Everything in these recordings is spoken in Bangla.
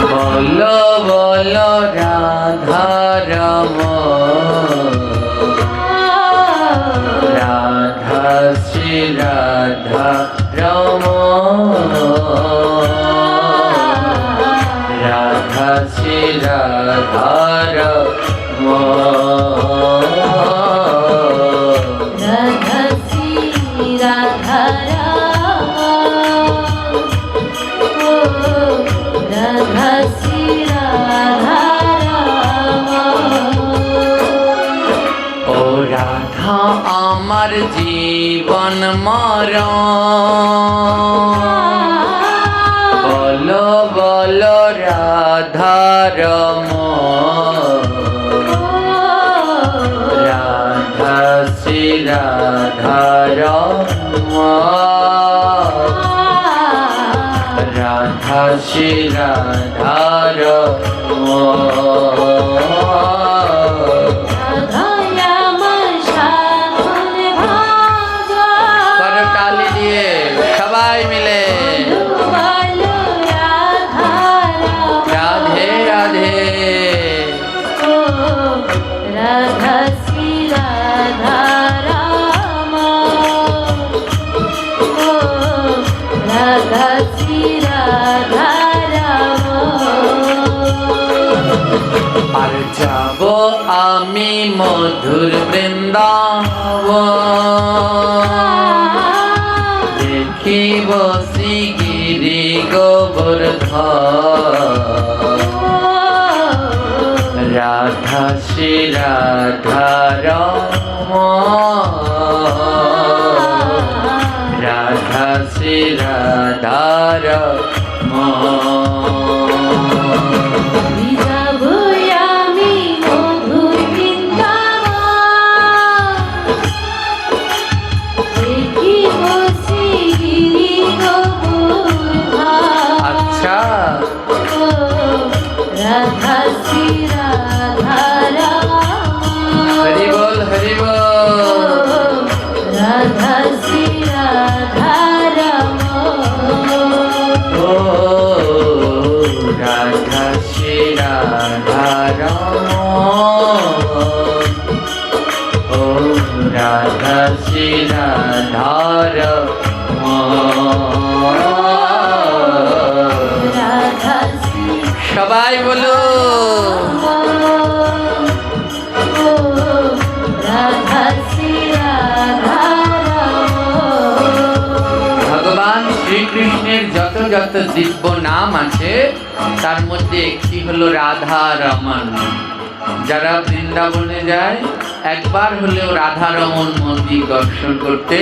বলো বলো রাধা রমণ, রাধা শ্রী রাধা রমণ, রাধা শ্রী রাধা রমণ, রাধা শ্রী রাধা রাধা শ্রী রাধা ও রাধা আমার জীবন মরণ, বলো বলো রাধা রমণ, রাধা শ্রী রাধা রমণ, রাধা শ্রী রাধা রমণ। করো তালি দিয়ে সবাই মিলে রাধে রাধে। রাধা শ্রী রাধা রাম, রাধা শ্রী রাধা রাম। আর যাব আমি মধুর বৃন্দাবন, দেখিব শ্রীগিরি গোবর্ধন, রাধা শ্রী রাধা রমণ, রাধা শ্রী রাধা রমণ। যাবো আমি মধুর বৃন্দাবন, দেখিব শ্রীগিরি গোবর্ধন। আচ্ছা, রাধা শ্রী রাধা রাম, হরি বল হরি বল। রাধা শ্রী রাধা রাম, ও রাধা শ্রী রাধা রমণ, ও রাধা শ্রী রাধা রমণ। রাধা শ্রী সবাই বলো রাধা শ্রী রাধা রাম। ভগবান শ্রীকৃষ্ণের যত যত দিব্য নাম আছে তার মধ্যে একটি হলো রাধা রমণ। যারা বৃন্দাবনে যায় একবার হলেও রাধা রমণ মন্দির দর্শন করতে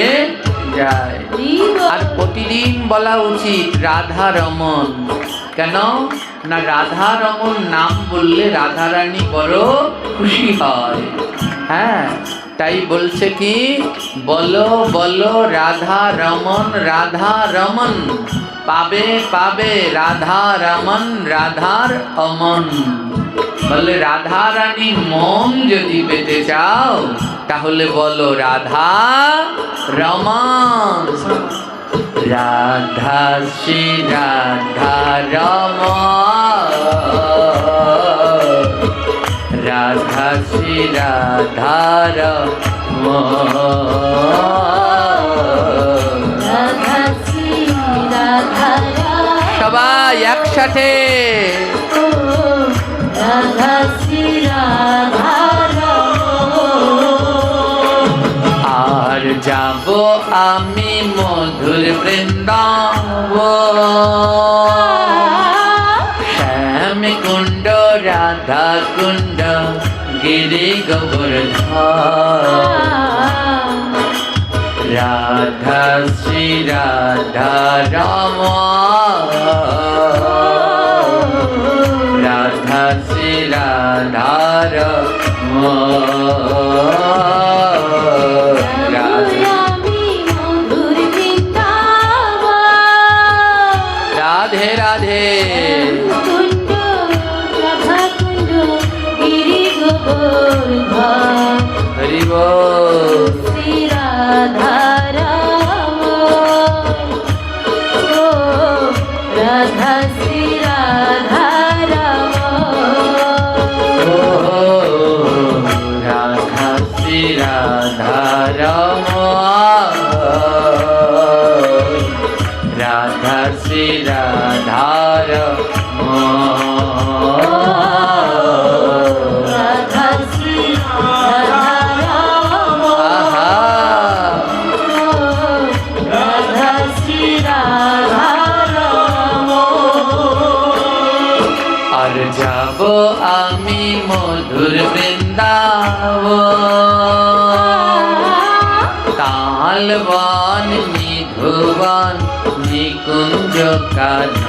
যায়। আর প্রতিদিন বলা উচিত রাধা রমণ। কেন না, রাধা রমণ নাম বললে রাধারানী বড় খুশি হয়। হ্যাঁ, তাই বলছে কি, বলো বলো রাধা রমণ, রাধা রমণ, পাবে পাবে রাধা রমণ, রাধার অমন। বলে রাধা রানীর মন যদি পেতে চাও তাহলে বলো রাধা রমণ। রাধা শ্রী রাধা রমণ, রাধা শ্রী রাধা রমণ, রাধা শ্রী রাধা রাম, সবাই একসাথে রাধা শ্রী রাধা রাম। আর যাব আমি মধুর বৃন্দাবন, শ্যাম কুণ্ড রাধা কুণ্ড গিরি গোবর্ধন, রাধা শ্রী রাধা রমণ, রাধা শ্রী রাধা রমণ, আমি মধুর বৃন্দাবন, রাধে রাধে। কুণ্ড রাধা কুণ্ড গিরি গোবর্ধন, হরি বল। শ্রী রাধা রাম, রাধা শ্রী রাধা আর যাব আমি মধুর বৃন্দাবন, তাল বন নিধুবন নিকুঞ্জ কানন,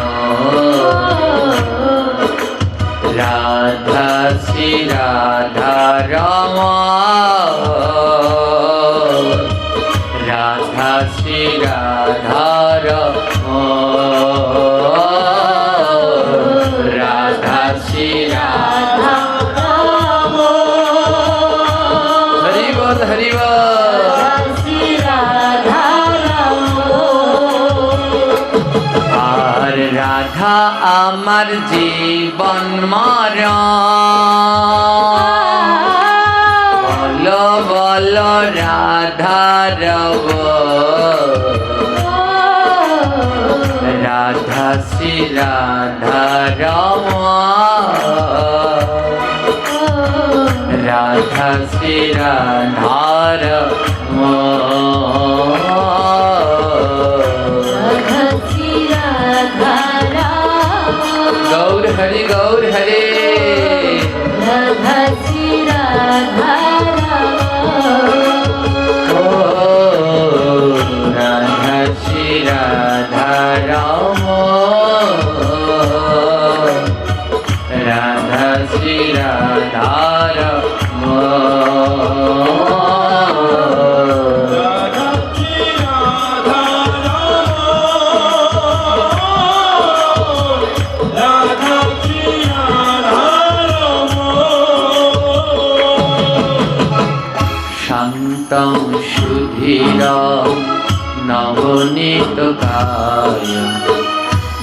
রাধা শ্রী রাধা রমণ, রাধা শ্রী রাধা রমণ, রাধা শ্রী রাধা হরি বল হরি বল। আর রাধা আমার জীবন মরণ, বলো বলো রাধা রব, রাধা শ্রী রাধা রমণ, রাধা শ্রী রাধা রমণ। গৌর হরি গৌর হরে, রাধা শ্রী রাধা ও রাধা শ্রী রাধা রমণ, রাধা শ্রী রাধা শান্তং সুধীরং নবনীত কায়,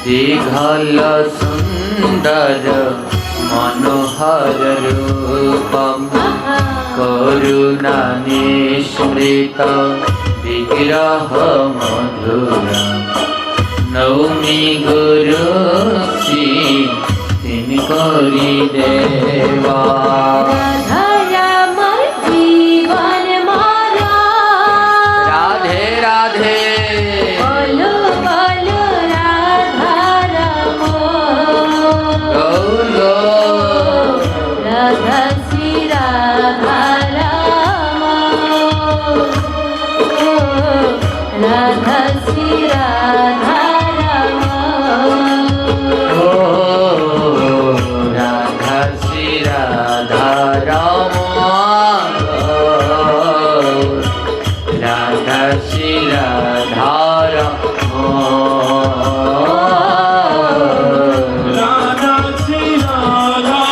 দীঘল সুন্দর মনোহর রূপম, করুণা নিঃস্মৃত বিগ্রহ মধুর, নৌমি গুরু শ্রী তিন করি দেবা। রাধা শ্রী রাধা ও রাধা শ্রী রাধা রমণ, রাধা শ্রী রাধা রমণ, রাধা শ্রী রাধা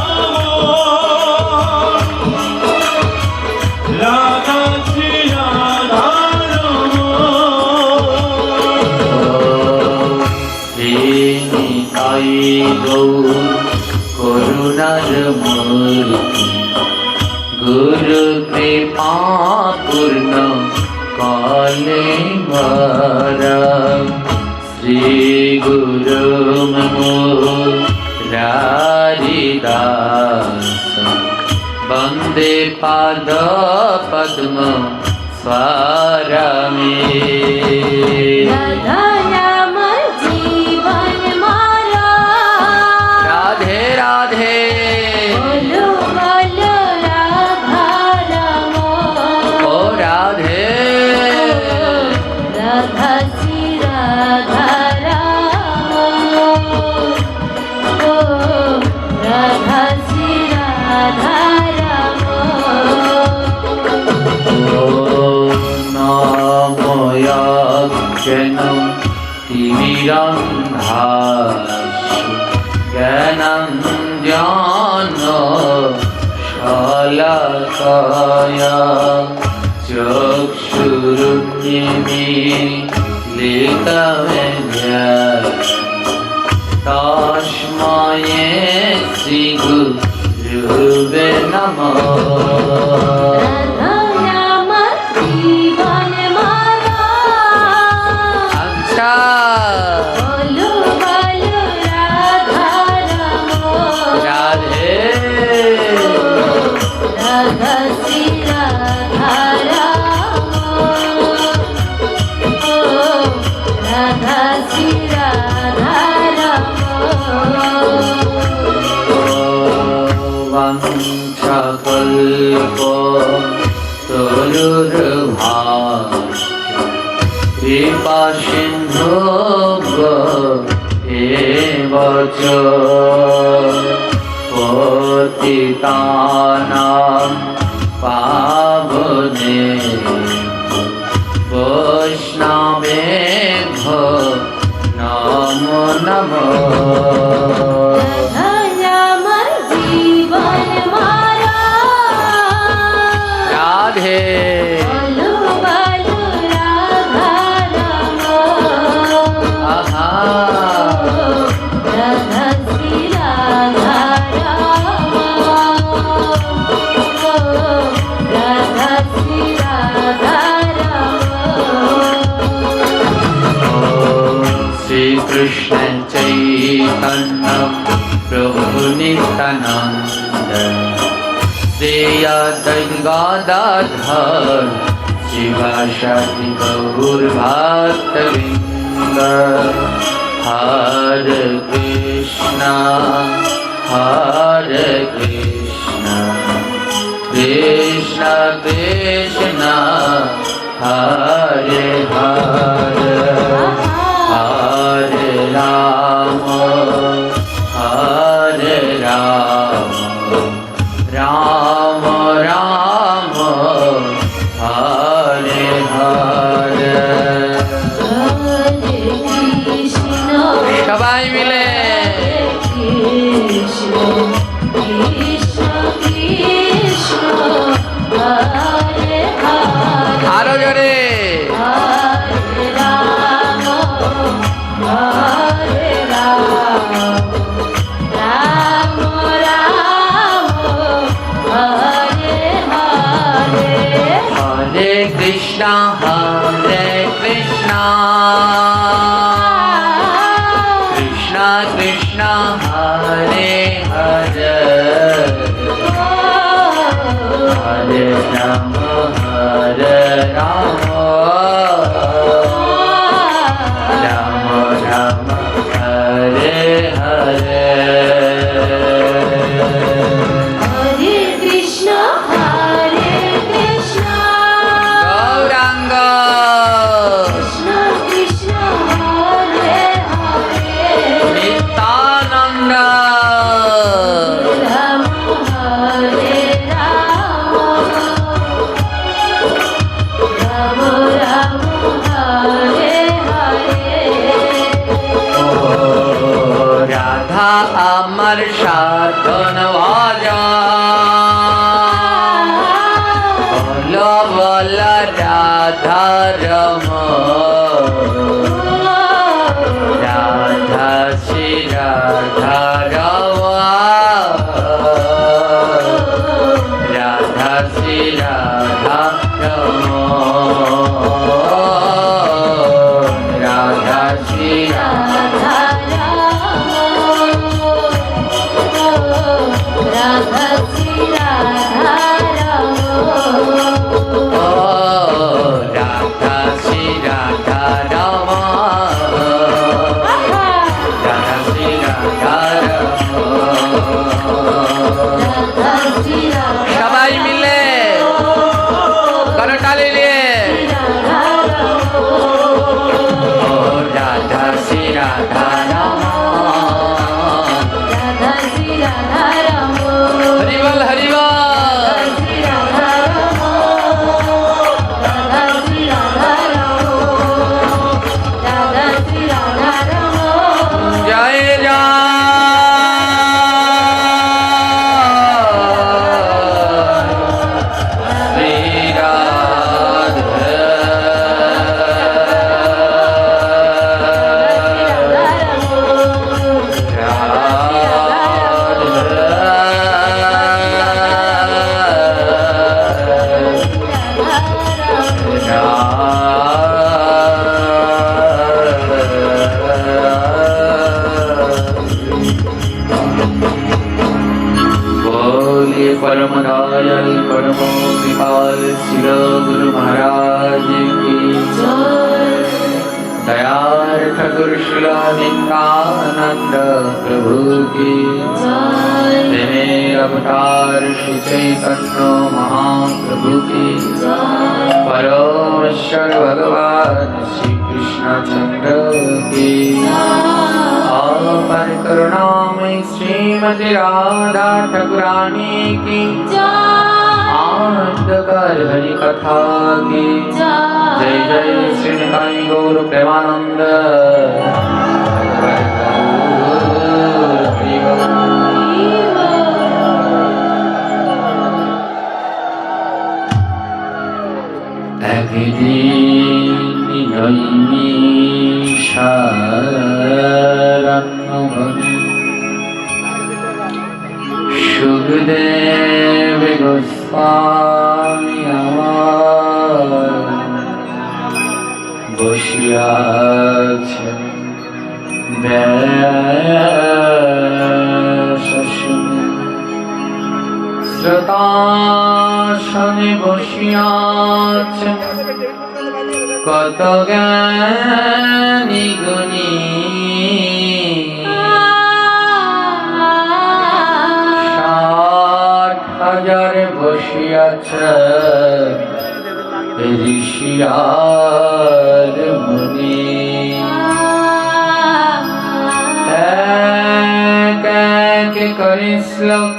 রমণ, রাধা শ্রী রাধা শ্রীনিতাই গৌর করুণার মূর্তি, গুরু কৃপা পূর্ণ কালে শ্রী গুরু মুরারিদাস, বন্দে পাদ পদ্ম স্বরমে। রাধে রাধে ও রাধে, রাধা শ্রী রাধা রাধা শ্রী রাধা নময়াক্ষেন তিমিরন্ধাসু, জ্ঞানঞ্জন শলাকায়া, চক্ষুরুন্মিলিতমেন তস্মৈ শ্রী গুরুবে নমঃ। আচ্ছা রাধে রাধা শ্রী রাধা রাধা শ্রী রাধা বাঞ্ছাকল্প তরুর্ভাষ কৃপা সিন্ধু এবচ পতিতানাং পাবনে বৈষ্ণবেভ্যো নমো নমঃ। আমার জীবন মারা রাধে বলো বলো রাধা রাম আহা রাধা শ্রী রাধা রাম রাধা শ্রী রাধা রাম শ্রীকৃষ্ণ চৈতন্য প্রভু নিত্যানন্দ শ্রী অদ্বৈত গদাধর শিবাসাদি গৌর ভক্তবৃন্দ হরে কৃষ্ণ কৃষ্ণ কৃষ্ণ হরে হরে হরে রাম রাম রাম হরে হরে। হরে কৃষ্ণ সবাই মিলে কৃষ্ণ কৃষ্ণ কৃষ্ণ হরে হরে আরো জোরে হরে রাম হরে রাম রাম রাম হরে হরে হরে কৃষ্ণ কৃষ্ণ কৃষ্ণ হরে হরে হরে রাম রাম রাম হরে হরে। হরে কৃষ্ণ গৌরাঙ্গ কৃষ্ণ কৃষ্ণ হরে হরে নিত্যানন্দ রাম হরে রাম রাম রাম হরে হরে রাধা আমার সাধন ভজন বল বল রাধা রম রাধা শ্রী রাধা রম রাধা শ্রী রাধা রম রাধা শ্রী রাধা রাধা শ্রী রাধা রাম রাধা শ্রী রাধা রম রাধা শ্রী রাধা রম রাধা শ্রী রাধা সবাই মিলে করতালি নিয়ে রাধা শ্রী রাধা রম রাধা শ্রী রাধা রাম হরিবল হরিবল শ্রী রাধা রাম রাধা শ্রী রাধা রাম রাধা শ্রী রাধা রাম জয় জয় শ্রী बोलिए परम दयाल परम कृपाल शिव गुरु महाराज की दयार्थ गुरु शिला नित्यानंद प्रभु की प्रेमे अवतार श्री चैतन्य महाप्रभु की परमेश्वर भगवान श्री कृष्ण चंद्र की अपार करुणामयी श्रीमती राधा ठाकुरानी की आनंदकर हरि कथा की जय जय श्री निताई गौर प्रेमानंद একদিন নৈমিষারণ্যবনে সুখদেব গোস্বামী আমার বসিয়াছেন ব্যাসাসনে শ্রোতাসনে বসিয়াছেন কত জ্ঞানী গুণী 60,000 বসিয়াছে ঋষি আর মুনি এক এক করে শ্লোক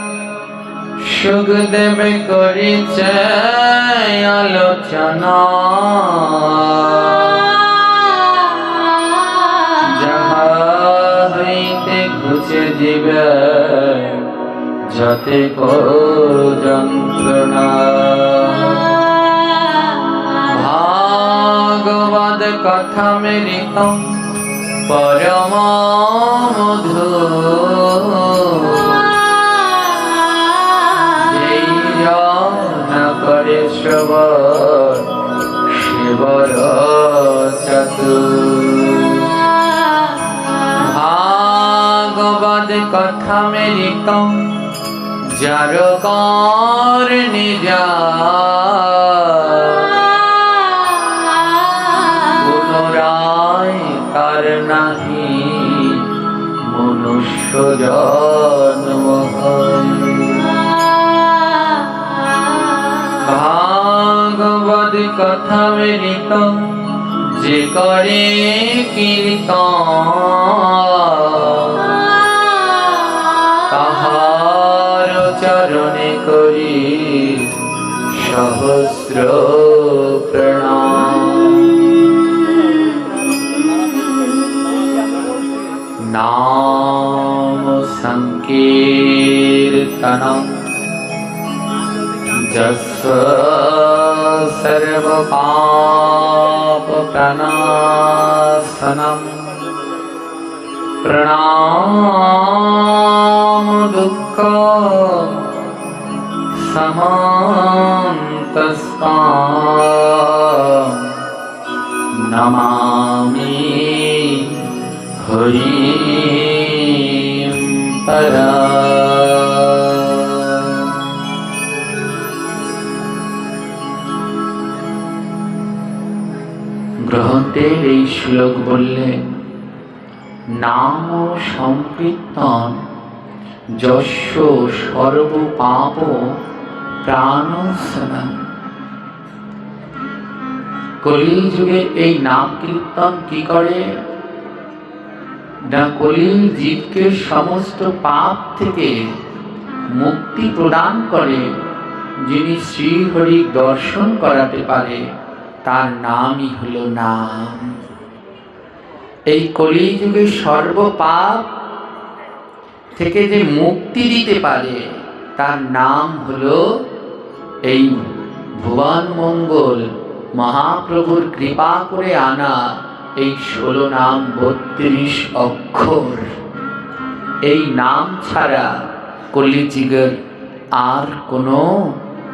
সুখদেব করিছে আলোচনা যাহা হইতে ঘুচে দিবে যতে কো যন্ত্রণা ভাগবত কথা মৃত পরম মধু করে শ্রবণ শিবর চতুর ভাগবত কথা মৃত যার কর নিজা পুনরায় তার নাহি মনুষ্য জন্ম হয় ভাগবত কথা মৃত যে করে কীর্তন তাহার চরণে করি সহস্র প্রণাম নাম সংকীর্তনম যস্য সর্বপাপপ্রণাশনম প্রণাম দুঃখ সমন্তস্তাম নমামি হরিম পরা গ্রহণদেব এই শ্লোক বললেন নাম সংকীর্তন যস্য সর্বপাপ প্রাণশনম কলিযুগে এই নাম কীর্তন কি করে না কলি জীবকে সমস্ত পাপ থেকে মুক্তি প্রদান করে যিনি শ্রীহরি দর্শন করাতে পারে তার নামই হলো নাম এই কলিযুগে সর্বপাপ থেকে যে মুক্তি দিতে পারে তার নাম হলো এই ভুবন মঙ্গল মহাপ্রভুর কৃপা করে আনা এই 16 নাম 32 অক্ষর এই নাম ছাড়া কলিযুগের আর কোনো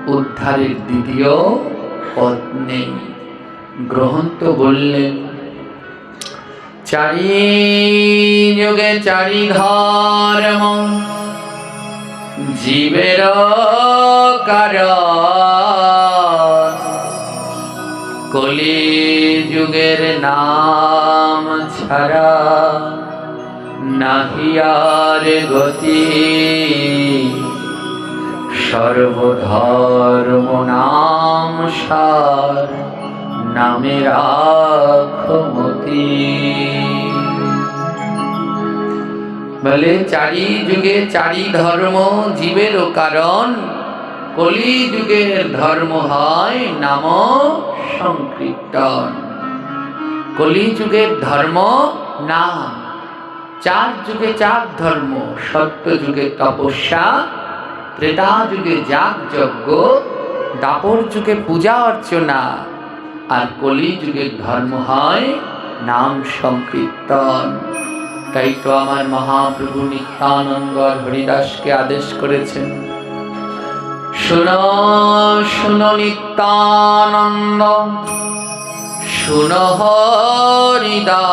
উদ্ধারের দ্বিতীয় পথ নেই গ্রহণ তো বললেন চারি যুগে চারি ধর্ম জীবের কারণ কলি যুগের নাম ছাড়া নাহি আর গতি সর্বধর্ম নাম সার, নামে রাখো মতি। বলে চারি যুগে চারি ধর্ম জীবেরও কারণ, কলি যুগের ধর্ম হয় নাম সংকীর্তন। কলি যুগের ধর্ম নাম, চার যুগে চার ধর্ম, সত্য যুগে তপস্যা, ত্রেতা যুগে যাগ যজ্ঞ, দাপর যুগে পূজা অর্চনা, আর কলি যুগের ধর্ম হয় নাম সংকীর্তন। তাই তো আমার মহাপ্রভু নিত্যানন্দ হরিদাসকে আদেশ করেছেন, শুনো শুনো নিত্যানন্দ, শুনো হরিদাস,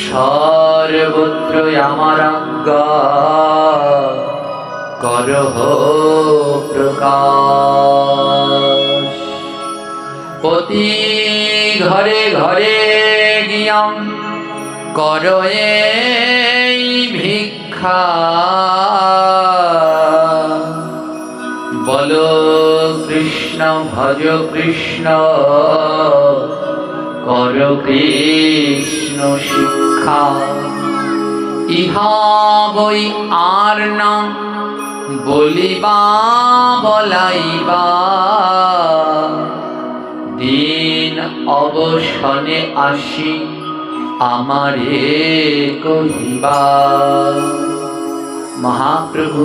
সর্বত্র আমার আজ্ঞা করহ প্রকাশ। প্রতি ঘরে ঘরে গিয়াম করো এই ভিক্ষা, বলো কৃষ্ণ ভজ কৃষ্ণ, কর কৃষ্ণ শিক্ষা। ইহা বই আর না বলিবা বলাইবা, দিন অবসানে আসি আমারে কহিবা। মহাপ্রভু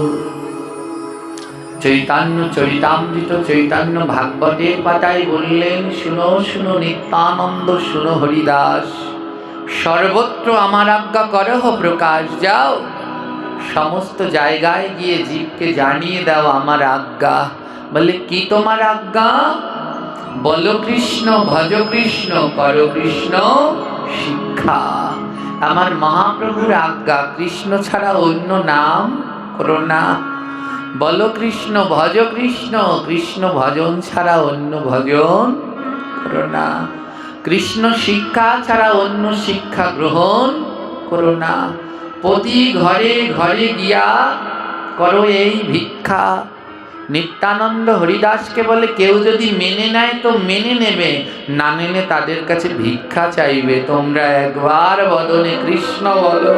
চৈতন্য চরিতামৃত চৈতন্য ভাগবতের পাতায় বললেন, শুনো শুনো নিত্যানন্দ, শুনো হরিদাস, সর্বত্র আমার আজ্ঞা করহ প্রকাশ। যাও সমস্ত জায়গায় গিয়ে জীবকে জানিয়ে দাও আমার আজ্ঞা। বলে কি তোমার আজ্ঞা? বলো কৃষ্ণ ভজ কৃষ্ণ, কর কৃষ্ণ শিক্ষা। আমার মহাপ্রভুর আজ্ঞা, কৃষ্ণ ছাড়া অন্য নাম করো না। বলো কৃষ্ণ ভজ কৃষ্ণ, কৃষ্ণ ভজন ছাড়া অন্য ভজন করো না। কৃষ্ণ শিক্ষা ছাড়া অন্য শিক্ষা গ্রহণ করো না। প্রতি ঘরে ঘরে গিয়া করো এই ভিক্ষা। নিত্যানন্দ হরিদাসকে বলে, কেউ যদি মেনে নেয় তো মেনে নেবে, না মেনে তাদের কাছে ভিক্ষা চাইবে। তোমরা একবার বদনে কৃষ্ণ বলো,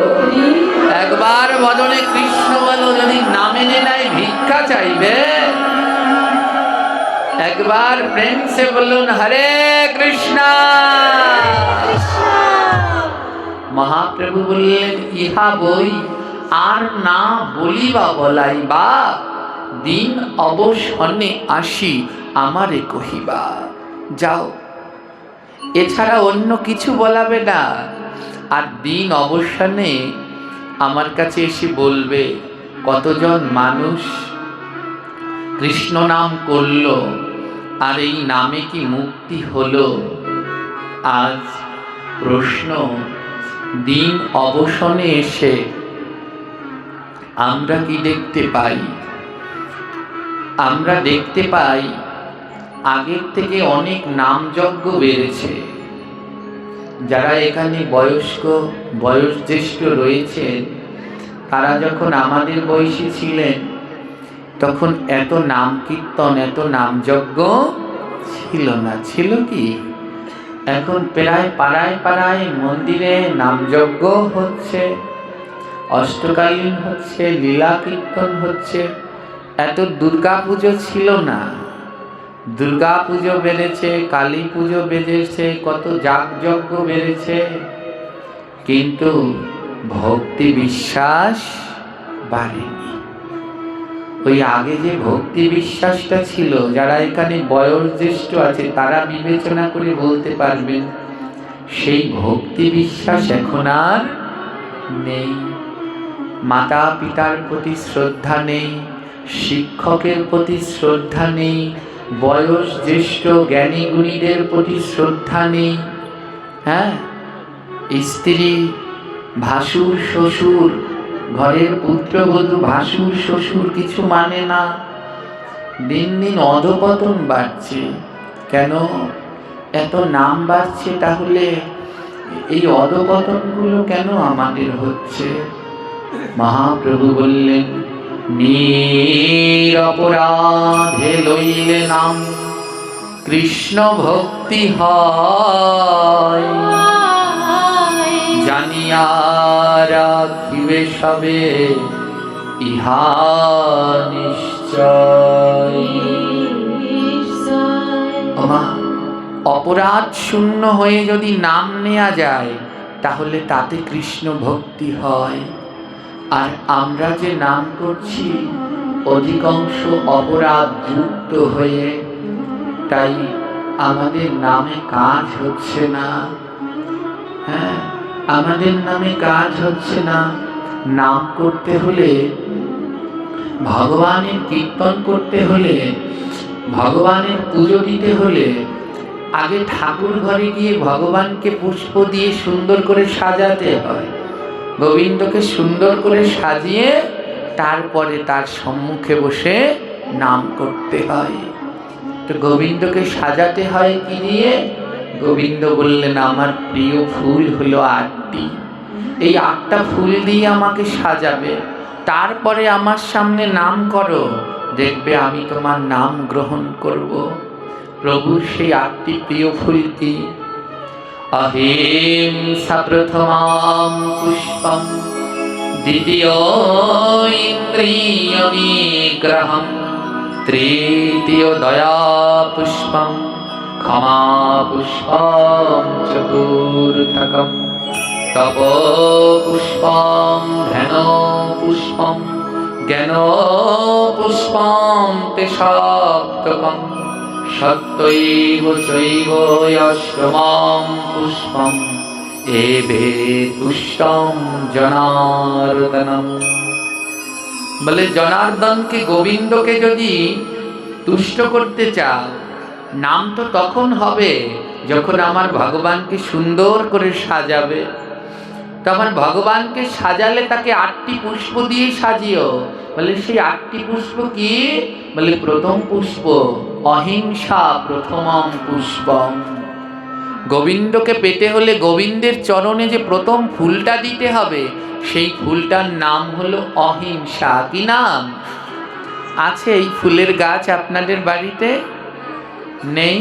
একবার বদনে কৃষ্ণ বলো। যদি না মেনে নেয় ভিক্ষা চাইবে। একবার প্রেম সে বলুন হরে কৃষ্ণ। মহাপ্রভু বললেন, ইহা বই আর না বলিবা বলাইবা, দিন অবসানে আসি আমারে কহিবা। যাও, এছাড়া অন্য কিছু বলাবে না। আর দিন অবসানে আমার কাছে এসে বলবে। কতজন মানুষ কৃষ্ণ নাম করল, আর এই নামে কি মুক্তি হলো? আজ প্রশ্ন, দিন অবসানে এসে আমরা কি দেখতে পাই? আমরা দেখতে পাই আগের থেকে অনেক নামযজ্ঞ বেড়েছে। যারা এখানে বয়স্ক বয়োজ্যেষ্ঠ রয়েছেন, তারা যখন আমাদের বয়সী ছিলেন তখন এত নাম কীর্তন, এত নামযজ্ঞ ছিল না। ছিল কি? এখন প্রায় পাড়ায় পাড়ায় মন্দিরে নামযজ্ঞ হচ্ছে, অষ্টকালীন হচ্ছে, লীলা কীর্তন হচ্ছে। এত দুর্গা পুজো ছিল না। দুর্গা পুজো বেড়েছে, কালী পুজো বেড়েছে, কত যাগযজ্ঞ বেড়েছে, কিন্তু ভক্তি বিশ্বাস বাড়েনি। ওই আগে যে ভক্তি বিশ্বাসটা ছিল, যারা এখানে বয়োজ্যেষ্ঠ আছে তারা বিবেচনা করে বলতে পারবেন, সেই ভক্তি বিশ্বাস এখন আর নেই। মাতা পিতার প্রতি শ্রদ্ধা নেই, শিক্ষকের প্রতি শ্রদ্ধা নেই, বয়োজ্যেষ্ঠ জ্ঞানী গুণীদের প্রতি শ্রদ্ধা নেই। হ্যাঁ, স্ত্রী, ভাসুর, শ্বশুর, ঘরের পুত্রবধূ, ভাসুর শ্বশুর কিছু মানে না। দিন দিন অধপতন বাড়ছে। কেন এত নাম বাড়ছে? তাহলে এই অধপতনগুলো কেন আমাদের হচ্ছে? মহাপ্রভু বললেন, নিরপরাধে লইলে নাম, কৃষ্ণ ভক্তি হয়। জানিয়া রাখিবে সবে ইহা নিশ্চয়। ওমা, অপরাধ শূন্য হয়ে যদি নাম নেওয়া যায় তাহলে তাতে কৃষ্ণ ভক্তি হয়। আর আমরা যে নাম করছি অধিকাংশ অপরাধ যুক্ত হয়ে, তাই আমাদের নামে কাজ হচ্ছে না। হ্যাঁ, আমাদের নামে কাজ হচ্ছে না। নাম করতে হলে, ভগবানের কীর্তন করতে হলে, ভগবানের পুজো দিতে হলে আগে ঠাকুর ঘরে গিয়ে ভগবানকে পুষ্প দিয়ে সুন্দর করে সাজাতে হয়। গোবিন্দকে সুন্দর করে সাজিয়ে তারপরে তার সম্মুখে বসে নাম করতে হয়। তো গোবিন্দকে সাজাতে হয় কি দিয়ে? গোবিন্দ বললেন, আমার প্রিয় ফুল হলো 8টি। এই 8টা ফুল দিয়ে আমাকে সাজাবে, তারপরে আমার সামনে নাম করো, দেখবে আমি তোমার নাম গ্রহণ করব। প্রভুর সেই 8টি প্রিয় ফুল কি? অহিংসা প্রথমম পুষ্পম, দ্বিতীয় ইন্দ্রিয় নিগ্রহম, তৃতীয় দয়া পুষ্পম, ক্ষমা পুষ্পম, চতুর্থকম তপ পুষ্পম, ধ্যান পুষ্পম, জ্ঞান পুষ্পম, তে সপ্তকম, সত্যৈব চৈব অষ্টমম পুষ্পম, এবে তুষ্টম জনার্দনম। বলে, জনার্দনকে, গোবিন্দকে যদি তুষ্ট করতে চাও, নাম তো তখন হবে যখন আমার ভগবানকে সুন্দর করে সাজাবে। তখন ভগবানকে সাজালে তাকে 8টি পুষ্প দিয়ে সাজিও। বলে, সেই 8টি পুষ্প কি? বলে, প্রথম পুষ্প অহিংসা প্রথমম পুষ্পম। গোবিন্দকে পেতে হলে গোবিন্দের চরণে যে প্রথম ফুলটা দিতে হবে, সেই ফুলটার নাম হলো অহিংসা। কি নাম? আছে এই ফুলের গাছ আপনাদের বাড়িতে? নেই?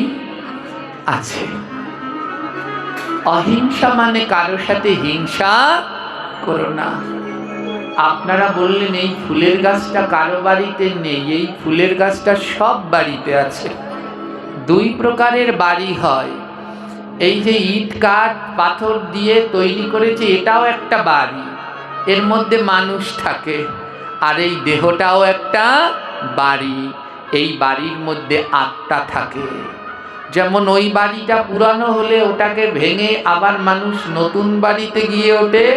আছে। অহিংসা মানে কারো সাথে হিংসা করো না। আপনারা বললেন এই ফুলের গাছটা কারো বাড়িতে নেই। এই ফুলের গাছটা সব বাড়িতে আছে। 2 প্রকারের বাড়ি হয়। এই যে ইট কাঠ পাথর দিয়ে তৈরি করেছে, এটাও একটা বাড়ি, এর মধ্যে মানুষ থাকে। আর এই দেহটাও একটা বাড়ি, এই বাড়ির মধ্যে আত্মা থাকে। যেমন ওই বাড়িটা পুরানো হলে ওটাকে ভেঙে আবার মানুষ নতুন বাড়িতে গিয়ে ওঠে,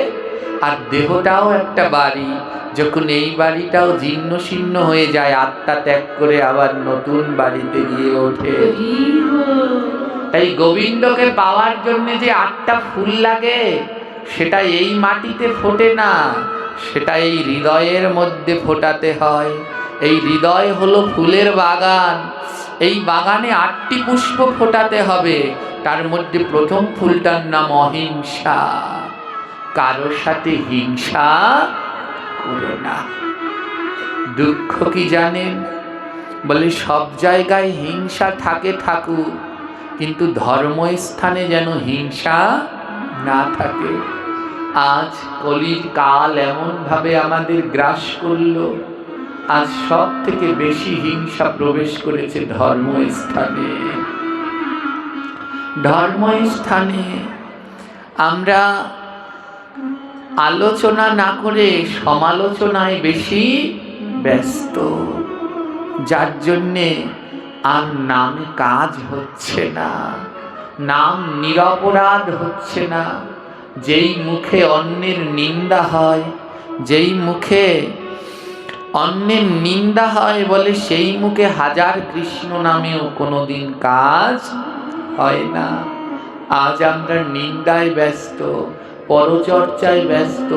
আর দেহটাও একটা বাড়ি। যখন এই বাড়িটাও জীর্ণ শীর্ণ হয়ে যায়, আত্মা ত্যাগ করে আবার নতুন বাড়িতে গিয়ে ওঠে। তাই গোবিন্দকে পাওয়ার জন্য যে 8টা ফুল লাগে, সেটা এই মাটিতে ফোটে না, সেটা এই হৃদয়ের মধ্যে ফোটাতে হয়। এই হৃদয় হলো ফুলের বাগান। এই বাগানে 8টি পুষ্প ফোটাতে হবে। তার মধ্যে প্রথম ফুলটার নাম অহিংসা। কারোর সাথে হিংসা করো না। দুঃখ কি জানেন? বলে, সব জায়গায় হিংসা থাকে, থাকুক, কিন্তু ধর্মস্থানে যেন হিংসা না থাকে। আজ কলির কাল এমনভাবে আমাদের গ্রাস করলো, আজ সব থেকে বেশি হিংসা প্রবেশ করেছে ধর্মস্থানে। ধর্মস্থানে আমরা আলোচনা না করে সমালোচনায় বেশি ব্যস্ত, যার জন্যে আর নামে কাজ হচ্ছে না, নাম নিরপরাধ হচ্ছে না। যেই মুখে অন্যের নিন্দা হয়, যেই মুখে অন্যের নিন্দা হয়, বলে সেই মুখে 1000 কৃষ্ণ নামেও কোনোদিন কাজ হয় না। আজ আমরা নিন্দায় ব্যস্ত, পরচর্চায় ব্যস্ত,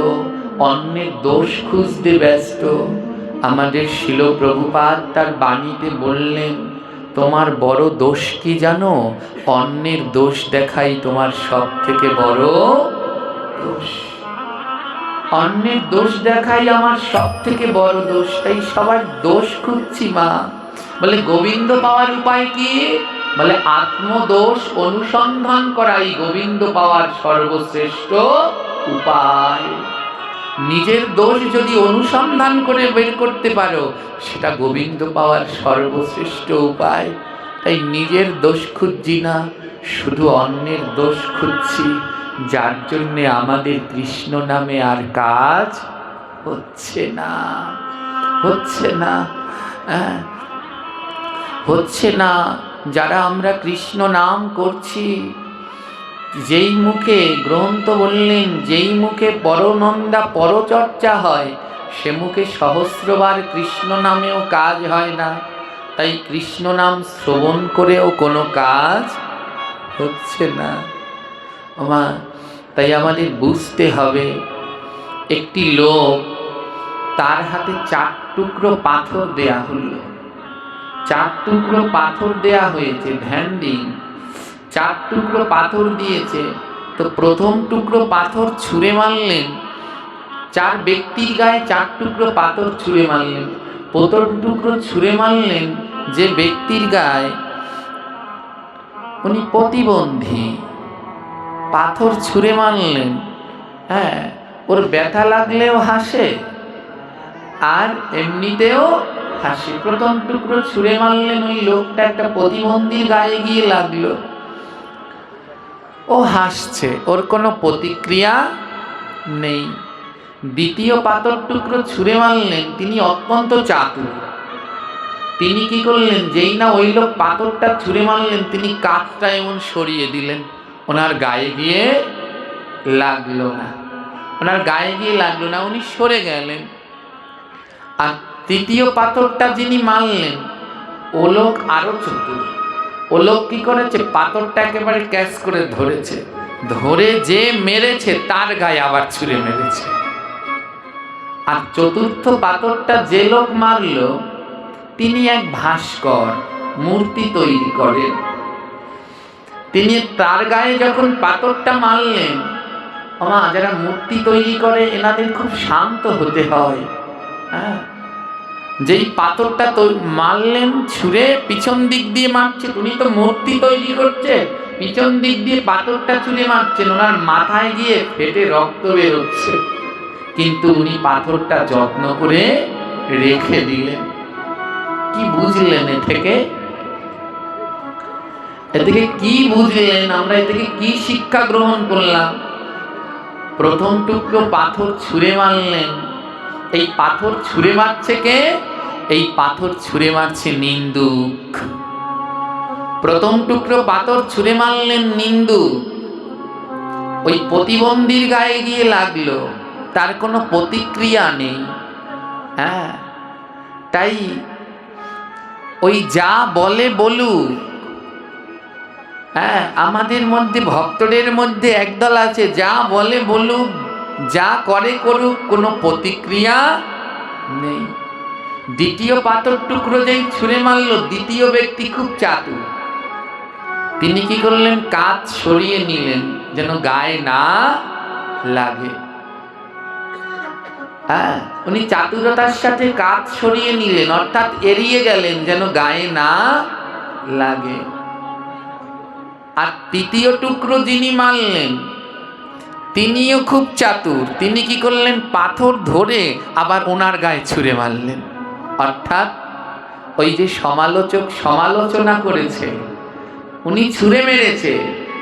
অন্যের দোষ খুঁজতে ব্যস্ত। আমাদের শিল প্রভুপাদ তার বাণীতে বললেন, তোমার বড় দোষ কি জানো? অন্যের দোষ দেখাই তোমার সব থেকে বড় দোষ। অন্যের দোষ দেখাই আমার সব থেকে বড় দোষ, তাই সবার দোষ খুঁজছি মা। বলে গোবিন্দ পাওয়ার উপায় কি? বলে আত্মদোষ অনুসন্ধান করাই গোবিন্দ পাওয়ার সর্বশ্রেষ্ঠ উপায়। নিজের দোষ যদি অনুসন্ধান করে বের করতে পারো, সেটা গোবিন্দ পাওয়ার সর্বশ্রেষ্ঠ উপায়। তাই নিজের দোষ খুঁজছি না, শুধু অন্যের দোষ খুঁজছি, যার জন্যে আমাদের কৃষ্ণ নামে আর কাজ হচ্ছে না, হচ্ছে না, হচ্ছে না। যারা আমরা কৃষ্ণ নাম করছি, যেই মুখে গ্রন্থ বললেন, যেই মুখে পরনন্দা পরচর্চা হয়, সে মুখে সহস্রবার কৃষ্ণ নামেও কাজ হয় না। তাই কৃষ্ণ নাম শ্রবণ করেও কোনো কাজ হচ্ছে না। মা, তাই আমাদের বুঝতে হবে, একটি লোক, তার হাতে 4 টুকরো পাথর দেয়া হলো। 4 টুকরো পাথর দেয়া হয়েছে, ধ্যান দিন, 4 টুকরো পাথর দিয়েছে। তো প্রথম টুকরো পাথর ছুঁড়ে মারলেন, 4 ব্যক্তির গায়ে 4 টুকরো পাথর ছুঁড়ে মারলেন। প্রথম টুকরো ছুঁড়ে মারলেন যে ব্যক্তির গায়ে, উনি প্রতিবন্ধী, পাথর ছুঁড়ে মারলেন। হ্যাঁ, ওর ব্যথা লাগলেও হাসে আর এমনিতেও হাসি। প্রথম টুকরো ছুঁড়ে মারলেন ওই লোকটা, একটা প্রতিবন্ধীর গায়ে গিয়ে লাগলো, ও হাসছে, ওর কোনো প্রতিক্রিয়া নেই। দ্বিতীয় পাথর টুকরো ছুঁড়ে মারলেন, তিনি অত্যন্ত চাতুর। তিনি কি করলেন, যেই না ওই লোক পাথরটা ছুঁড়ে মারলেন, তিনি কাঠটা এমন সরিয়ে দিলেন, ওনার গায়ে গিয়ে লাগলো না, ওনার গায়ে গিয়ে লাগলো না, উনি সরে গেলেন। আর তৃতীয় পাথরটা যিনি মারলেন, ও লোক আরো চতুর। ও লোক কি করেছে, পাথরটা একেবারে ক্যাচ করে ধরেছে, ধরে যে মেরেছে তার গায়ে আবার ছুঁড়ে মেরেছে। আর চতুর্থ পাথরটা যে লোক মারল, তিনি এক ভাস্কর, মূর্তি তৈরি করেন। তিনি তার গায়ে যখন পাথরটা মারলেন, আমা যারা মূর্তি তৈরি করে এনাদের খুব শান্ত হতে হয়। হ্যাঁ, যেই পাথরটা মারলেন, ছুঁড়ে পিছন দিক দিয়ে মারছে, উনি তো মূর্তি তৈরি করছে, পিছন দিক দিয়ে পাথরটা ছুঁড়ে মারছেন, ওনার মাথায় গিয়ে ফেটে রক্ত বেরোচ্ছে, কিন্তু উনি পাথরটা যত্ন করে রেখে দিলেন। কি বুঝলেন এ থেকে? এ থেকে কি বুঝলেন? আমরা এ থেকে কি শিক্ষা গ্রহণ করলাম? প্রথম টুকরো পাথর ছুঁড়ে মারলেন, এই পাথর ছুঁড়ে মারছে কে? এই পাথর ছুঁড়ে মারছে নিন্দুক। প্রথম টুকরো পাথর ছুঁড়ে মারলেন নিন্দুক, ওই প্রতিবন্ধীর গায়ে গিয়ে লাগলো, তার কোনো প্রতিক্রিয়া নেই। হ্যাঁ, তাই ওই যা বলে বলুক। হ্যাঁ, আমাদের মধ্যে ভক্তদের মধ্যে একদল আছে, যা বলে বলুক, যা করে করুক, কোনো প্রতিক্রিয়া নেই। দ্বিতীয় পাথর টুকরো যেই ছুঁড়ে মারল, দ্বিতীয় ব্যক্তি খুব চাতুর, তিনি কি করলেন, কাঁচ সরিয়ে নিলেন যেন গায়ে না লাগে। হ্যাঁ, উনি চাতুরতার সাথে কাঁচ সরিয়ে নিলেন, অর্থাৎ এড়িয়ে গেলেন যেন গায়ে না লাগে। আর তৃতীয় টুকরো যিনি মারলেন, তিনিও খুব চাতুর, তিনি কি করলেন, পাথর ধরে আবার ওনার গায়ে ছুঁড়ে মারলেন। অর্থাৎ ওই যে সমালোচক সমালোচনা করেছে, উনি ছুঁড়ে মেরেছে,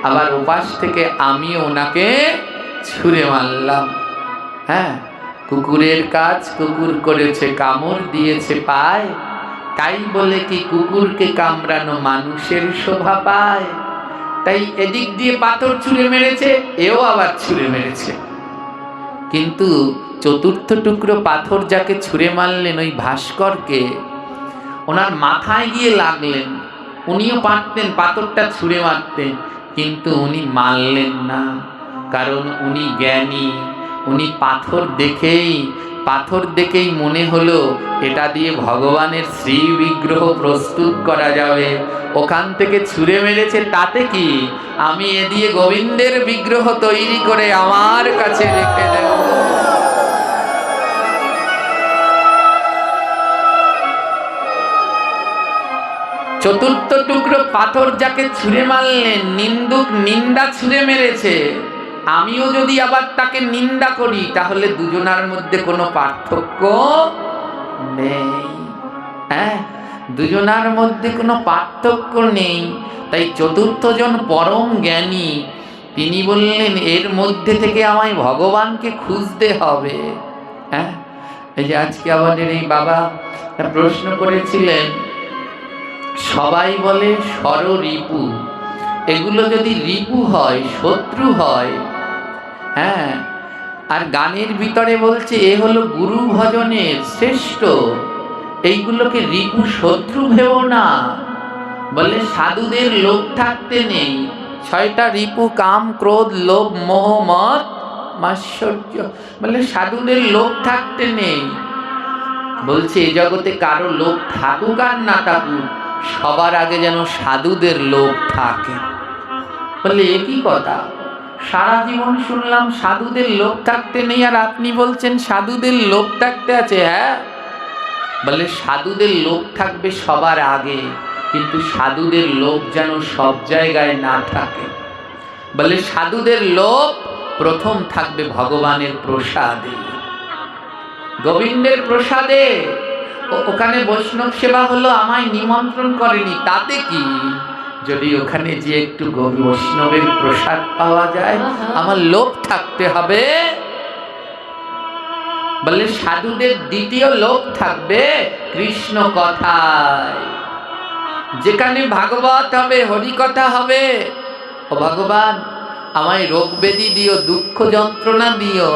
আবার উপাস থেকে আমি ওনাকে ছুঁড়ে মারলাম। হ্যাঁ, কুকুরের কাজ কুকুর করেছে, কামড় দিয়েছে পায়, তাই বলে কি কুকুরকে কামড়ানো মানুষের শোভা পায়? তাই এদিক দিয়ে পাথর ছুঁড়ে মেরেছে, এও আবার ছুঁড়ে মেরেছে। কিন্তু চতুর্থ টুকরো পাথর যাকে ছুঁড়ে মারলেন, ওই ভাস্করকে, ওনার মাথায় গিয়ে লাগলেন, উনিও পারতেন পাথরটা ছুঁড়ে মারতেন, কিন্তু উনি মারলেন না, কারণ উনি জ্ঞানী। উনি পাথর দেখেই মনে হলো এটা দিয়ে ভগবানের শ্রী বিগ্রহ প্রস্তুত করা যাবে, ওখান থেকে ছুঁড়ে মেরেছে, তাতে কি, আমি এ দিয়ে গোবিন্দের বিগ্রহ তৈরি করে আমার কাছে রেখে দেব। চতুর্থ টুকরো পাথর যাকে ছুঁড়ে মারলেন, নিন্দুক নিন্দা ছুঁড়ে মেরেছে, আমিও যদি আবার তাকে নিন্দা করি তাহলে দুজনার মধ্যে কোনো পার্থক্য নেই। হ্যাঁ, দুজনার মধ্যে কোনো পার্থক্য নেই। তাই চতুর্থজন পরম জ্ঞানী, তিনি বললেন এর মধ্যে থেকে আমায় ভগবানকে খুঁজতে হবে। হ্যাঁ, এই যে আজকে আমাদের এই বাবা প্রশ্ন করেছিলেন, সবাই বলে ষড়রিপু, এগুলো যদি রিপু হয়, শত্রু হয়, হ্যাঁ, আর গানের ভিতরে বলছে এ হলো গুরু ভজনের শ্রেষ্ঠ, এইগুলোকে রিপু শত্রু ভেবো না। বলে সাধুদের লোভ থাকতে নেই, ছয়টা রিপু কাম ক্রোধ লোভ মোহ মদ মাৎসর্য, বলে সাধুদের লোভ থাকতে নেই। বলছে এ জগতে কারো লোভ থাকুক আর না থাকুক, সবার আগে যেন সাধুদের লোভ থাকে। বলে একই কথা, সারা জীবন শুনলাম সাধুদের লোভ থাকতে নেই, আর আপনি বলছেন সাধুদের লোভ থাকতে আছে। হ্যাঁ, বলে সাধুদের লোভ থাকবে সবার আগে, কিন্তু সাধুদের লোভ যেন সব জায়গায় না থাকে। বলে সাধুদের লোভ প্রথম থাকবে ভগবানের প্রসাদে, গোবিন্দের প্রসাদে। ওখানে বৈষ্ণব সেবা হলো, আমায় নিমন্ত্রণ করেনি, তাতে কি? যদি ওখানে যে একটু বৈষ্ণবের প্রসাদ পাওয়া যায়, আমার লোভ থাকতে হবে। বলে সাধুদের দ্বিতীয় লোভ থাকবে কৃষ্ণ কথায়। যেখানে ভাগবত হবে, হরি কথা হবে, ও ভগবান আমায় রোগ ব্যাধি দিও, দুঃখ যন্ত্রণা দিও,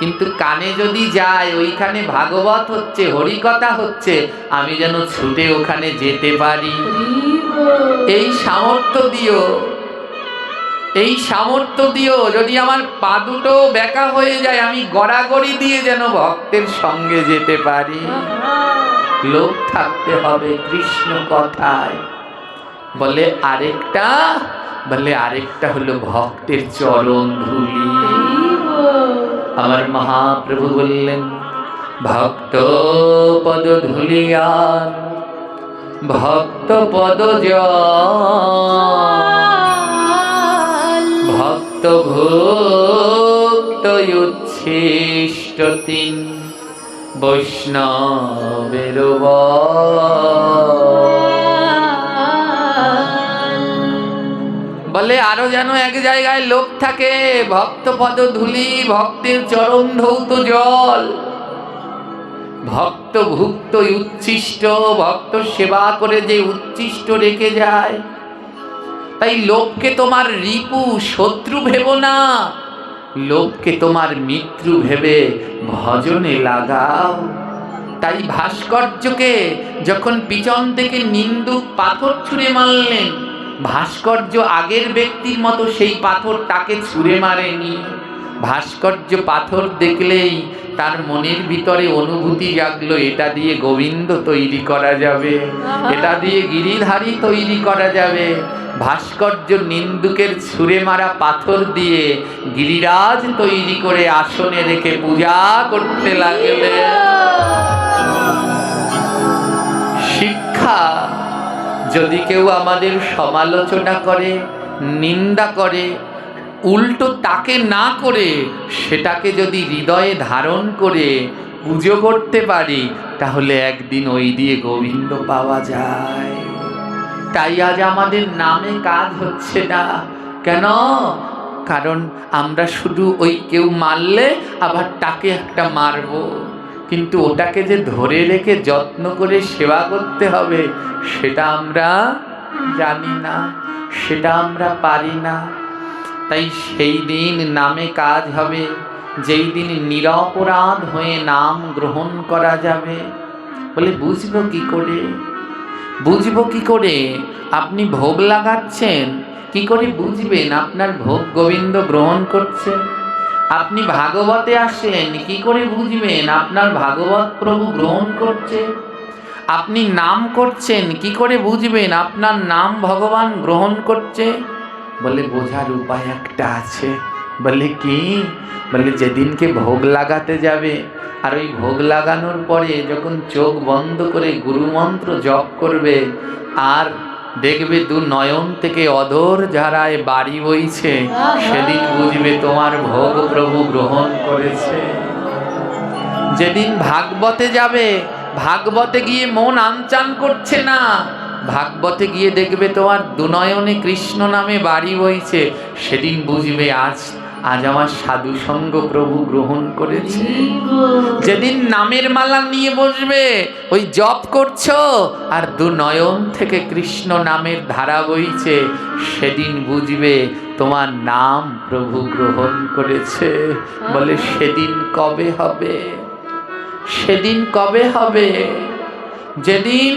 কিন্তু কানে যদি যায় ওইখানে ভাগবত হচ্ছে, হরি কথা হচ্ছে, আমি যেন ছুটে ওখানে যেতে পারি, এই সামর্থ্য দিও, এই সামর্থ্য দিও। যদি আমার পা দুটো ব্যাকা হয়ে যায়, আমি গড়াগড়ি দিয়ে যেন ভক্তের সঙ্গে যেতে পারি। লোভ থাকতে হবে কৃষ্ণ কথায়। বলে আরেকটা, বলে আরেকটা হলো ভক্তের চরণ ধুলি। আমার মহাপ্রভু বললেন ভক্ত পদ ধুলিয়ার ভক্ত পদ ভক্ত ভক্ত উচ্ছিষ্ট তিন বৈষ্ণবের বলে আরো যেন এক জায়গায় লোক থাকে, ভক্ত পদ ধুলি, ভক্তের চরণ ধৌত জল, ভক্ত ভুক্ত উচ্ছিষ্ট, ভক্ত সেবা করে যে উচ্ছিষ্ট রেখে যায়। তাই লোককে তোমার রিপু শত্রু ভেবো না, লোককে তোমার মিত্র ভেবে ভজনে লাগাও। তাই ভাস্কর্যকে যখন পিছন থেকে নিন্দুক পাথর ছুঁড়ে মারলেন, ভাস্কর্য আগের ব্যক্তির মতো সেই পাথর তাকে ছুঁড়ে মারেনি। ভাস্কর্য পাথর দেখলেই তার মনের ভিতরে অনুভূতি জাগলো, এটা দিয়ে গোবিন্দ তৈরি করা যাবে, এটা দিয়ে গিরিধারী তৈরি করা যাবে। ভাস্কর্য নিন্দুকের ছুঁড়ে মারা পাথর দিয়ে গিরিরাজ তৈরি করে আসনে রেখে পূজা করতে লাগলে। শিক্ষা, যদি কেউ আমাদের সমালোচনা করে, নিন্দা করে, উল্টো তাকে না করে সেটাকে যদি হৃদয়ে ধারণ করে পুজো করতে পারি, তাহলে একদিন ওই দিয়ে গোবিন্দ পাওয়া যায়। তাই আজ আমাদের নামে কাজ হচ্ছে না কেন? কারণ আমরা শুধু ওই কেউ মারলে আবার তাকে একটা মারব, কিন্তু ওটাকে যে ধরে রেখে যত্ন করে সেবা করতে হবে সেটা আমরা জানি না, সেটা আমরা পারি না। তাই সেই দিন নামে কাজ হবে যেই দিন নিরপরাধ হয়ে নাম গ্রহণ করা যাবে। বলে বুঝবো কি করে? বুঝবো কি করে? আপনি ভোগ লাগাচ্ছেন, কি করে বুঝবেন আপনার ভোগ গোবিন্দ গ্রহণ করছে? আপনি ভাগবতে আসলেন, কি করে বুঝবেন আপনার ভাগবত প্রভু গ্রহণ করছে? আপনি নাম করছেন, কি করে বুঝবেন আপনার নাম ভগবান গ্রহণ করছে? বলে বোঝার উপায় একটা আছে, বলে কি? বলে যেদিনকে ভোগ লাগাতে যাবে, আর ওই ভোগ লাগানোর পরে যখন চোখ বন্ধ করে গুরুমন্ত্র জপ করবে, আর দেখবে দু নয়ন থেকে অধর ধারায় বাড়ি বইছে, সেদিন বুঝবে তোমার ভোগ প্রভু গ্রহণ করেছে। যেদিন ভাগবতে যাবে, ভাগবতে গিয়ে মন আনচান করছে না, ভাগবতে গিয়ে দেখবে তোমার দুনয়নে কৃষ্ণ নামে বাড়ি বইছে, সেদিন বুঝবে আজ আমার সাধু সঙ্গ প্রভু গ্রহণ করেছে। যেদিন নামের মালা নিয়ে বসবে, ওই জপ করছো আর দুনয়ন থেকে কৃষ্ণ নামের ধারা বইছে, সেদিন বুঝবে তোমার নাম প্রভু গ্রহণ করেছে। বলে সেদিন কবে হবে? সেদিন কবে হবে? যেদিন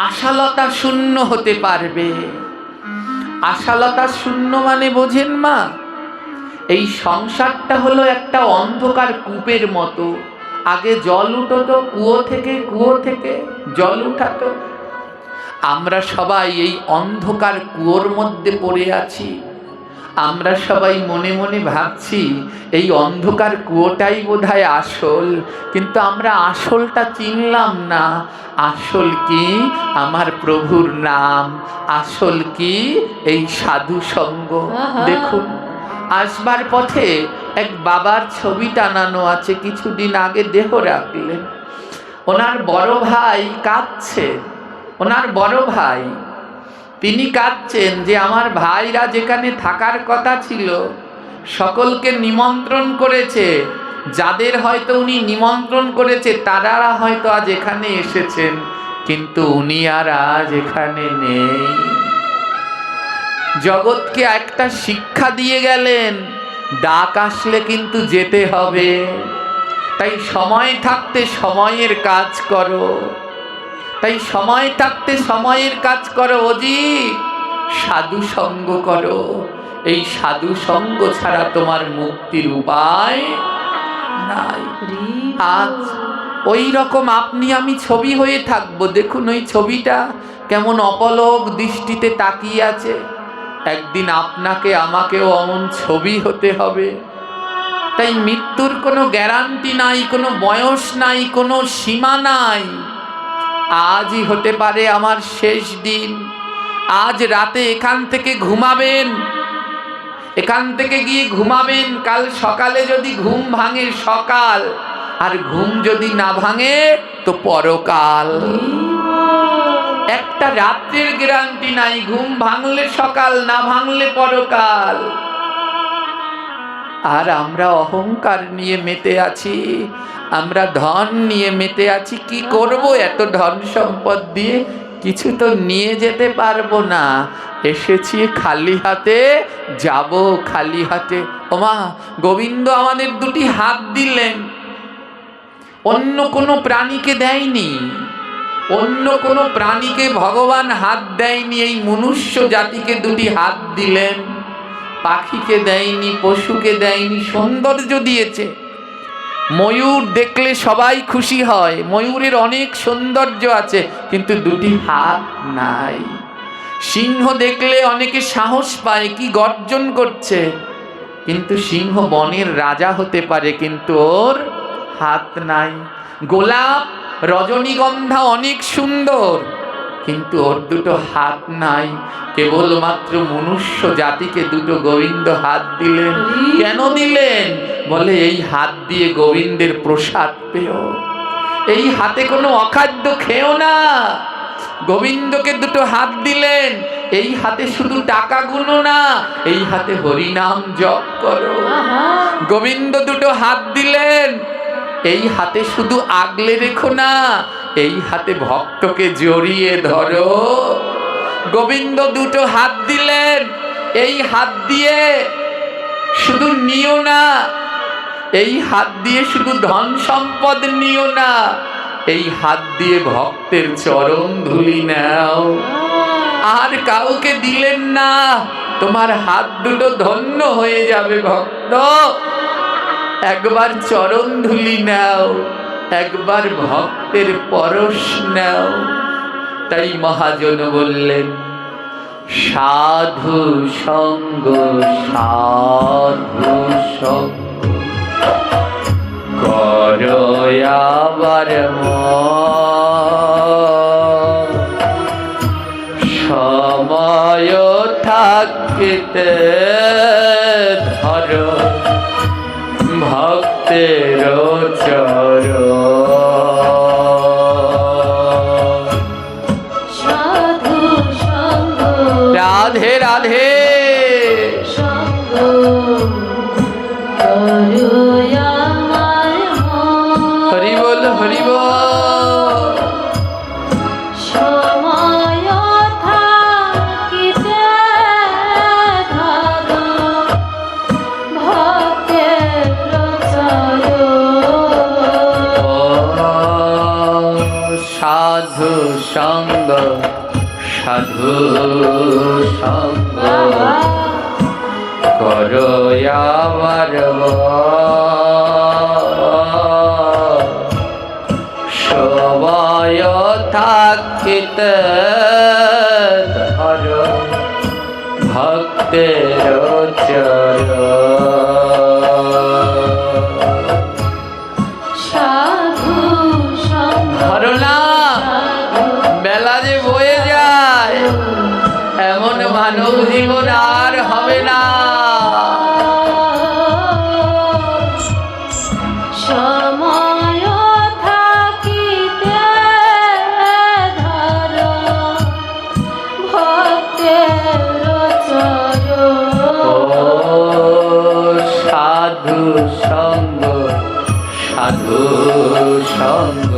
আশালতা শূন্য হতে পারবে। আশালতা শূন্য মানে বোঝেন মা? এই সংসারটা হলো একটা অন্ধকার কূপের মতো। আগে জল উঠতো কুয়ো থেকে জল উঠাতো। আমরা সবাই এই অন্ধকার কুয়োর মধ্যে পড়ে আছি। আমরা সবাই মনে মনে ভাবছি এই অন্ধকার কুয়োটাই বোধহয় আসল, কিন্তু আমরা আসলটা চিনলাম না। আসল কি? আমার প্রভুর নাম। আসল কি? এই সাধু সঙ্গ। দেখুন, আসবার পথে এক বাবার ছবি টানানো আছে, কিছুদিন আগে দেহ রাখলেন। ওনার বড় ভাই কাঁদছে। ওনার বড় ভাই, তিনি কাঁদছেন যে আমার ভাইরা যেখানে থাকার কথা ছিল সকলকে নিমন্ত্রণ করেছে, যাদের হয়তো উনি নিমন্ত্রণ করেছে তারা হয়তো আজ এখানে এসেছেন, কিন্তু উনি আর আজ এখানে নেই। জগৎকে একটা শিক্ষা দিয়ে গেলেন, ডাক আসলে কিন্তু যেতে হবে। তাই সময় থাকতে সময়ের কাজ করো। তাই সময় থাকতে সময়ের কাজ করো। ওজি, সাধু সঙ্গ করো। এই সাধু সঙ্গ ছাড়া তোমার মুক্তির উপায় নাই। আজ ওই রকম আপনি আমি ছবি হয়ে থাকবো। দেখুন ওই ছবিটা কেমন অপলক দৃষ্টিতে তাকিয়ে আছে। একদিন আপনাকে আমাকেও অমন ছবি হতে হবে। তাই মৃত্যুর কোনো গ্যারান্টি নাই, কোনো বয়স নাই, কোনো সীমা নাই। আজই হতে পারে আমার শেষ দিন। আজ রাতে এখান থেকে ঘুমাবেন, এখান থেকে গিয়ে ঘুমাবেন। কাল সকালে যদি ঘুম ভাঙে সকাল, আর ঘুম যদি না ভাঙে তো পরকাল। একটা রাত্রের গ্যারান্টি নাই। ঘুম ভাঙলে সকাল, না ভাঙলে পরকাল। আর আমরা অহংকার নিয়ে মেতে আছি, আমরা ধন নিয়ে মেতে আছি। কি করব এত ধন সম্পদ দিয়ে? কিছু তো নিয়ে যেতে পারবো না। এসেছি খালি হাতে, যাব খালি হাতে। ওমা, গোবিন্দ আমাদের দুটি হাত দিলেন, অন্য কোনো প্রাণীকে দেয়নি। অন্য কোনো প্রাণীকে ভগবান হাত দেয়নি, এই মনুষ্য জাতিকে দুটি হাত দিলেন। পাখিকে দেয়নি, পশুকে দেয়নি, সৌন্দর্য দিয়েছে। ময়ূর দেখলে সবাই খুশি হয়, ময়ূরের অনেক সৌন্দর্য আছে, কিন্তু দুটি হাত নাই। সিংহ দেখলে অনেকে সাহস পায়, কি গর্জন করছে, কিন্তু সিংহ বনের রাজা হতে পারে, কিন্তু ওর হাত নাই। গোলাপ, রজনীগন্ধা অনেক সুন্দর, কিন্তু ওর দুটো হাত নাই। কেবলমাত্র মনুষ্য জাতিকে দুটো গোবিন্দ হাত দিলেন। কেন দিলেন? বলে এই হাত দিয়ে গোবিন্দের প্রসাদ পেও। এই হাতে কোনো অখাদ্য খেও না। গোবিন্দকে দুটো হাত দিলেন, এই হাতে শুধু টাকা গুনো না, এই হাতে হরিনাম জপ করো। গোবিন্দ দুটো হাত দিলেন, এই হাতে শুধু আগলে রেখো না, এই হাতে ভক্তকে জড়িয়ে ধরো। গোবিন্দ দুটো হাত দিলেন, এই হাত দিয়ে শুধু নিও না, এই হাত দিয়ে শুধু ধন সম্পদ নিও না, এই হাত দিয়ে ভক্তের চরণ ধুলি নাও। আর কাউকে দিলেন না, তোমার হাত দুটো ধন্য হয়ে যাবে ভক্ত। একবার চরণ ধুলি নাও, একবার ভক্তের পরশ নাও। তাই মহাজন বললেন, সাধু সঙ্গ সাধু সঙ্গ করো আবার মন। সময় থাকিতে ধরো ভক্তের চরণ। সাধু সঙ্গ রাধে রাধে। সঙ্গ করো আমার মন। হরি বল হরি বল। সময় থাকিতে ধরো ভক্তের চরণ। সাধু সঙ্গ সাধু সঙ্গ করো আবার সবাই থাকিতে ধরো ভক্তের চরণ। সাধু সঙ্গ ধরো না, বেলা যে বয়ে যায়, এমন মানব জীবন আর হবে না। সময় থাকিতে ধরো ভক্তের চরণ। সাধু সঙ্গ সাধু সঙ্গ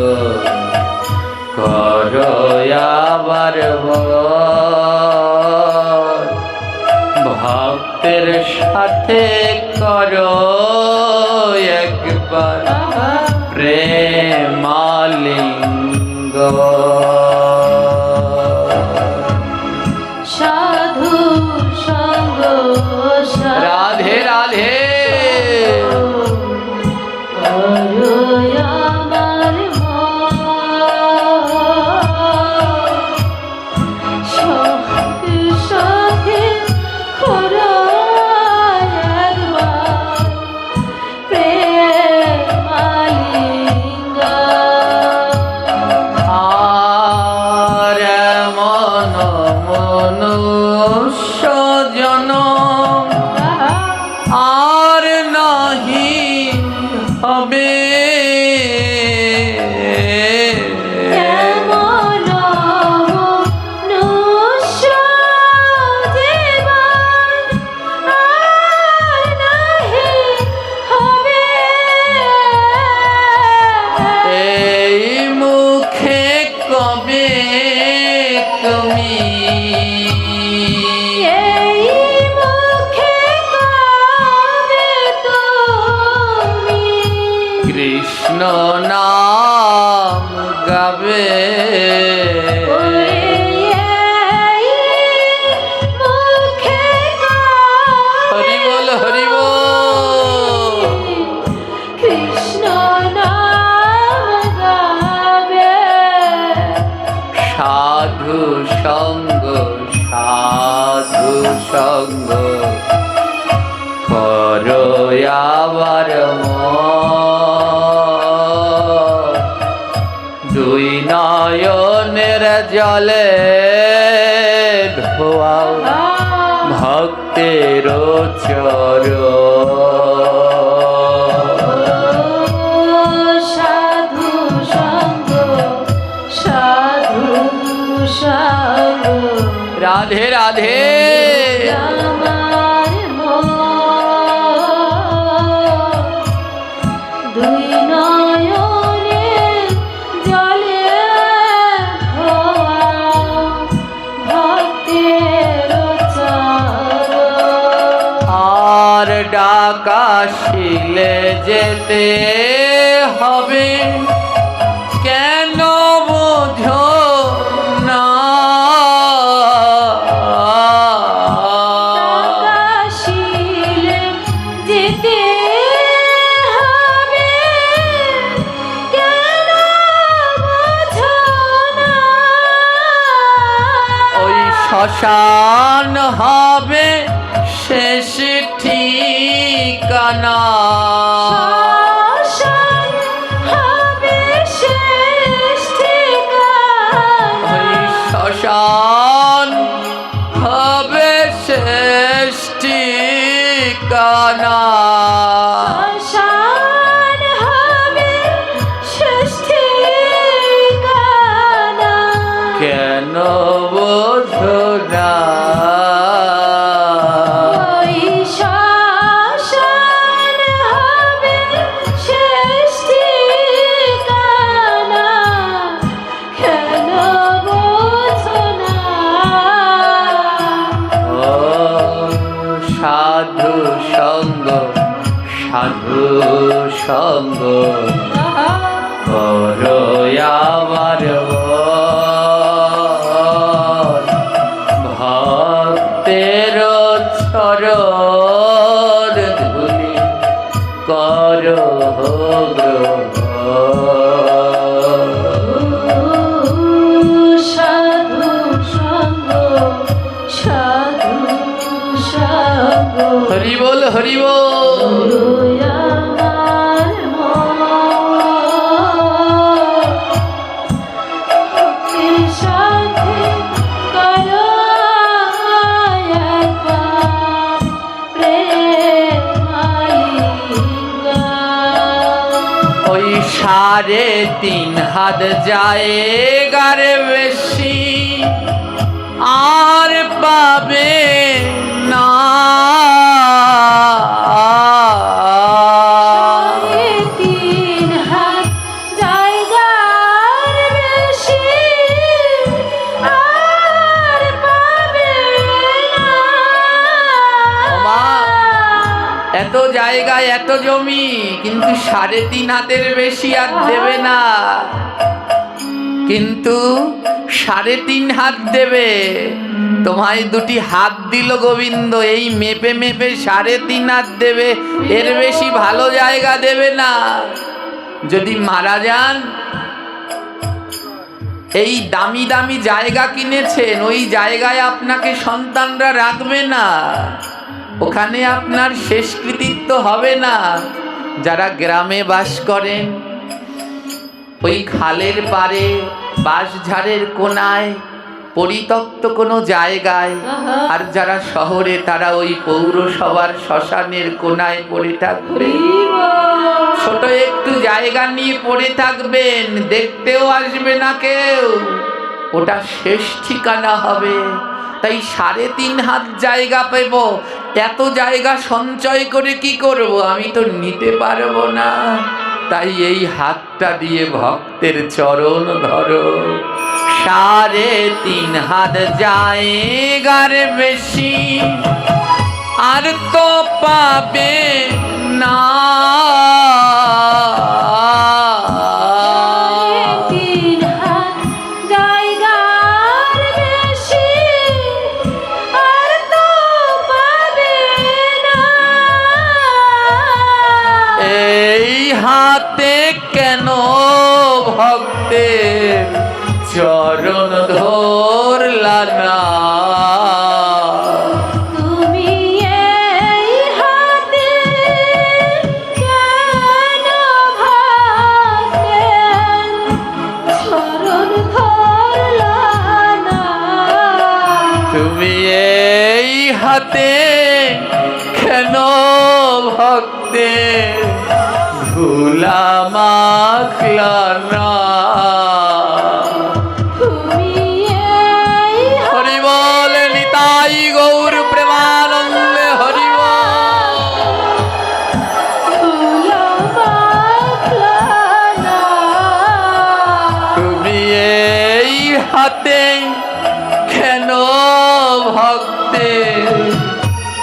করো আবার মন। ভক্তের সাথে করো একবার প্রেমালিঙ্গ। সাধু সঙ্গ রাধে রাধে। করো আমার মন। সাথে সাথে করো একবার প্রেমালিঙ্গ। আর মন মনুষ্য জনম আর নাহি হবে। এমন মনুষ্য জীবন আর নাহি হবে। এই মুখে কবে তুমি এই মুখে কবে তুমি কৃষ্ণ নাম গাবে। এই মুখে হরি বল হরি বল। কৃষ্ণ নাম গাবে। সাধু সঙ্গ সাধু সঙ্গ করো আবার মন। দুই নয়নের জলে ধোয়াও ভক্তের চরণ। সাধু সঙ্গ সাধু সঙ্গ রাধে রাধে। আমার মন। দুই নয়নের জলে ধোয়া ভক্তের চরণ। আর ডাকাশিলে যেতে হবে কেন বোঝো না। আকাশিলে যেতে হবে কেন বোঝো না। ওই শ্মশান হবে শেষ ঠিকানা। শ্মশান হবে শেষ ঠিকানা। ওই শ্মশান হবে শেষ ঠিকানা। শ্মশান হবে শেষ ঠিকানা। কেন বোঝো না? ওই শ্মশান হবে শেষ ঠিকানা। কেন বোঝো না? ও সাধু সঙ্গ, সাধু সঙ্গ করো আমার ভক্তের চরণ ধুলি করো সাধু সঙ্গ, সাধু সঙ্গ হরি বল হরি বল। আমার মন ভক্তির সাথে করো একবার প্রেমালিঙ্গন। ওই 3.5 হাত জায়গার বেশি আর পাবে না। 3.5 হাত জায়গার বেশি আর পাবে না। ওমা, এত জায়গায় এত জমি, কিন্তু 3.5 হাতের বেশি আর দেবে না। কিন্তু 3.5 হাত দেবে। তোমায় 2টি হাত দিল গোবিন্দ, এই মেপে মেপে 3.5 হাত দেবে, এর বেশি ভালো জায়গা দেবে না। যদি মারা যান, এই দামি দামি জায়গা কিনেছেন, ওই জায়গায় আপনাকে সন্তানরা রাখবে না, ওখানে আপনার শেষকৃতিত্ব হবে না। যারা গ্রামে বাস করেন, ওই খালের পাড়ে, বাঁশঝাড়ের কোনায়, পরিত্যক্ত কোনো জায়গায়, আর যারা শহরে তারা ওই পৌরসভার শ্মশানের কোনায় পড়ে থাকবে। ছোট একটু জায়গা নিয়ে পড়ে থাকবেন, দেখতেও আসবে না কেউ, ওটা শেষ ঠিকানা হবে। তাই 3.5 হাত জায়গা পেব, এত জায়গা সঞ্চয় করে কি করব? আমি তো নিতে পারবো না। তাই এই হাতটা দিয়ে ভক্তের চরণ ধরো। 3.5 হাত জায়গার বেশি আর তো পাবে না। 3.5 হাত জায়গার বেশি আর তো পাবে না। এই হাতে কেন ভক্তের চরণ ধরলা না? তুমি এই হাতে কেন ভক্তের চরণ ধরলা না? তুমি এই হাতে কেন ভক্তের ধুলা মাখলা না? তুমি এই হরি বল নিতাই গৌর প্রেমানন্দে হরি বল। ধুলা মাখলা না। তুমি এই হাতে কেন ভক্তের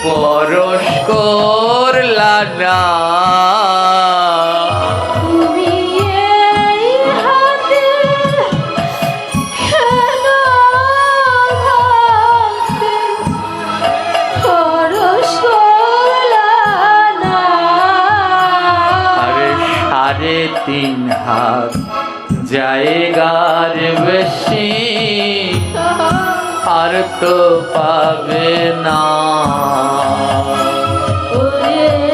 পরশ করলা না? তুমি এই হাতে কেন ভক্তের পরশ করলা না? আরে 3.5 হাত জায়গার বেশি আর তো পাবে না। ওরে